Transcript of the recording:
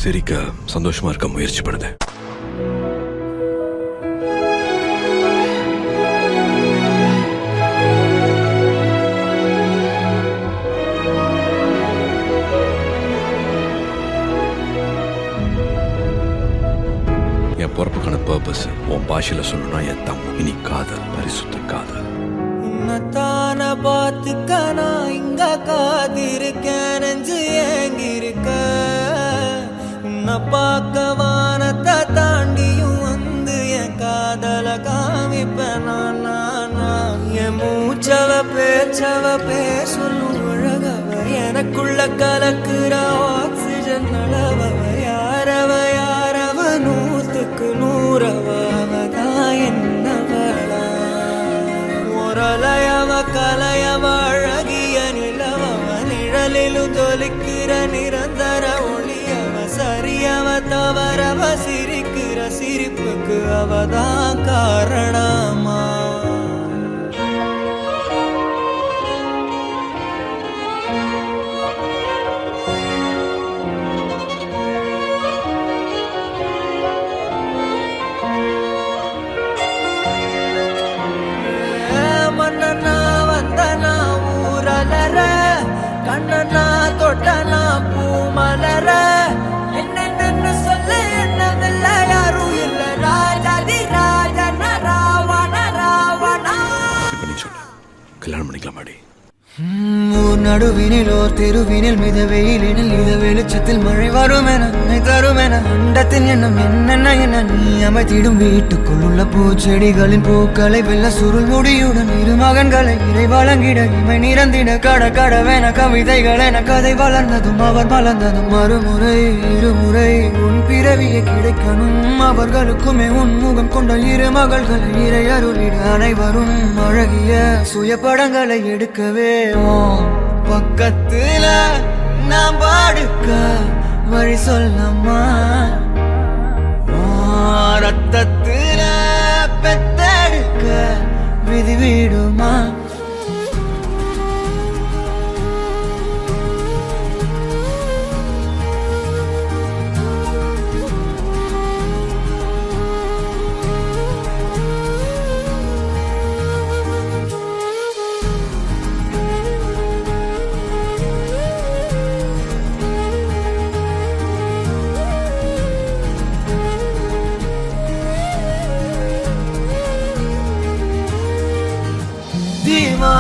சிரிக்க சந்தோஷமா இருக்க முயற்சி பண்ணுது. என் பொறுப்புக்கான பர்பஸ் உன் பாஷையில சொல்லணும்னா என் தம்பி காதல், பரிசுத்த காதல். உன்னத்தான பார்த்துக்க நான் இங்க காதிருக்கேன், நெஞ்சு ஏங்கிருக்க. உன்னை பார்க்க வானத்தை தாண்டியும் வந்து என் காதல காமிப்பேன் நான். என் மூச்சவ பேச்சவ பேர் சொல்லும் அழகவ, எனக்குள்ள கலக்குற ஆக்சிஜன் அளவவ. யாரவ யாரவ நூத்துக்கு நூறவதான் என்னவளா. ஒரலையவ கலையவ அழகிய நிலவவ, நிழலிலும் தொலிக்கிற நிரந்தர ஒளியவ. சரியவ தவறவ சிரிக்கிற சிரிப்புக்கு அவதான் காரணமா. மன்னனா வந்தனா ஊரலர, கண்ணனா தொட்டனா பூமலர. என்னென்னு சொல்ல என்னதில்ல யாரும் இல்ல, ராஜாதி ராஜன ராவண ராவணா. கல்யாணம் பண்ணிக்கலாமாடி? ஊர் நடுவினில் ஓர் தெருவினில் மித வெயிலினில் இத வெளிச்சத்தில் மழை வருமென தருமென. அண்டத்தின் எண்ணம் என்னென்ன என்ன நீ அமைத்திடும் வீட்டுக்குள் உள்ள பூச்செடிகளின் பூக்களை வெள்ள சுருள் முடியுடன் இரு மகன்களை இறை வழங்கிட இமை நிறந்திட. கடவென கவிதைகள் என கதை வளர்ந்ததும் அவர் மலர்ந்ததும் மறுமுறை இருமுறை உன் பிறவியை கிடைக்கணும் அவர்களுக்குமே உன் முகம் கொண்ட இரு மகள்களை இறை அருளிட. அனைவரும் அழகிய சுய படங்களை எடுக்கவே பக்கத்துல நான் பாடுக்க வழி சொல்லம்மா. ரத்தத்துல பெத்தெடுக்க விதி விடுமா. धीमा